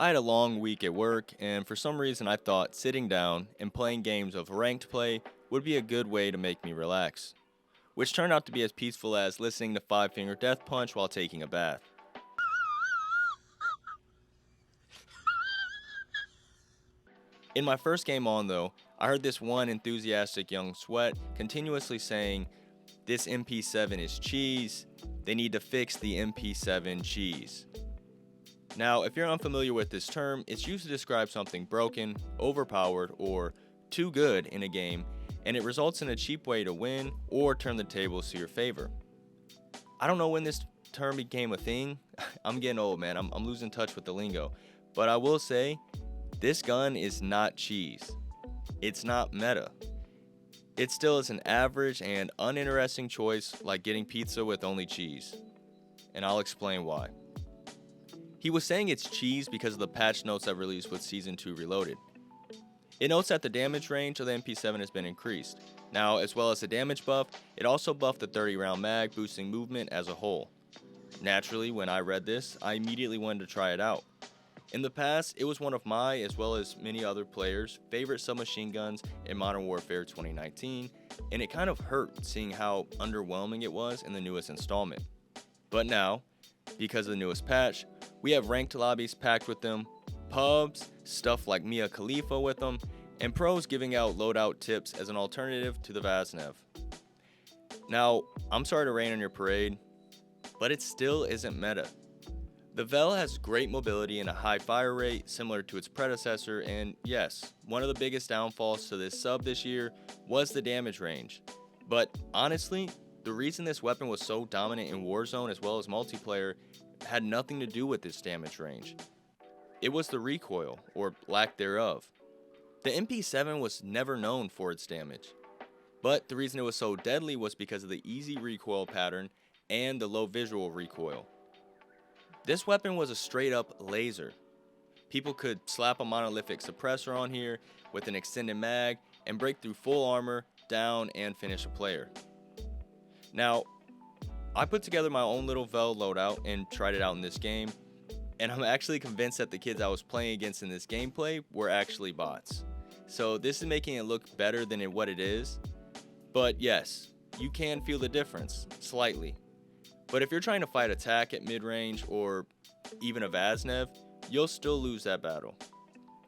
I had a long week at work, and for some reason I thought sitting down and playing games of ranked play would be a good way to make me relax, which turned out to be as peaceful as listening to Five Finger Death Punch while taking a bath. In my first game on, though, I heard this one enthusiastic young sweat continuously saying, "This MP7 is cheese. They need to fix the MP7 cheese." Now, if you're unfamiliar with this term, it's used to describe something broken, overpowered, or too good in a game, and it results in a cheap way to win or turn the tables to your favor. I don't know when this term became a thing. I'm getting old, man. I'm losing touch with the lingo. But I will say, this gun is not cheese. It's not meta. It still is an average and uninteresting choice like getting pizza with only cheese. And I'll explain why. He was saying it's cheese because of the patch notes that released with Season 2 Reloaded. It notes that the damage range of the MP7 has been increased. Now, as well as the damage buff, it also buffed the 30 round mag, boosting movement as a whole. Naturally, when I read this, I immediately wanted to try it out. In the past, it was one of my, as well as many other players, favorite submachine guns in Modern Warfare 2019, and it kind of hurt seeing how underwhelming it was in the newest installment. But now, because of the newest patch, we have ranked lobbies packed with them, pubs, stuff like Mia Khalifa with them, and pros giving out loadout tips as an alternative to the Vaznev. Now, I'm sorry to rain on your parade, but it still isn't meta. The VEL has great mobility and a high fire rate similar to its predecessor, and yes, one of the biggest downfalls to this sub this year was the damage range. But honestly, the reason this weapon was so dominant in Warzone as well as multiplayer had nothing to do with its damage range. It was the recoil, or lack thereof. The MP7 was never known for its damage, but the reason it was so deadly was because of the easy recoil pattern and the low visual recoil. This weapon was a straight up laser. People could slap a monolithic suppressor on here with an extended mag and break through full armor, down, and finish a player. Now, I put together my own little VEL loadout and tried it out in this game, and I'm actually convinced that the kids I was playing against in this gameplay were actually bots. So this is making it look better than what it is, but yes, you can feel the difference, slightly. But if you're trying to fight attack at mid-range or even a Vaznev, you'll still lose that battle.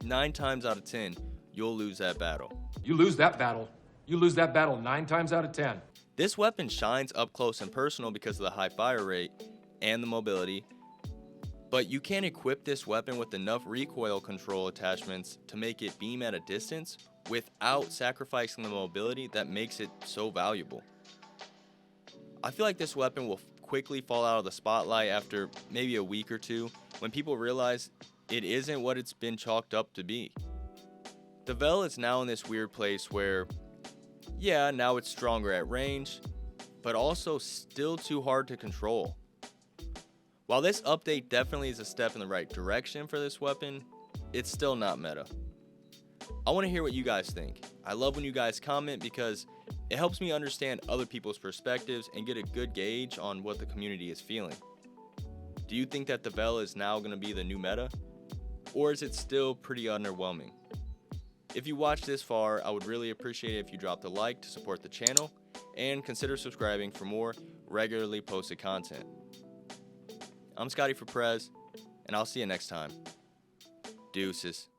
9 times out of 10, you'll lose that battle. You lose that battle. You lose that battle 9 times out of 10. This weapon shines up close and personal because of the high fire rate and the mobility, but you can't equip this weapon with enough recoil control attachments to make it beam at a distance without sacrificing the mobility that makes it so valuable. I feel like this weapon will quickly fall out of the spotlight after maybe a week or two when people realize it isn't what it's been chalked up to be. The VEL is now in this weird place where, yeah, now it's stronger at range, but also still too hard to control. While this update definitely is a step in the right direction for this weapon, it's still not meta. I want to hear what you guys think. I love when you guys comment because it helps me understand other people's perspectives and get a good gauge on what the community is feeling. Do you think that the VEL is now going to be the new meta? Or is it still pretty underwhelming? If you watched this far, I would really appreciate it if you dropped a like to support the channel and consider subscribing for more regularly posted content. I'm Scotty for Prez, and I'll see you next time. Deuces.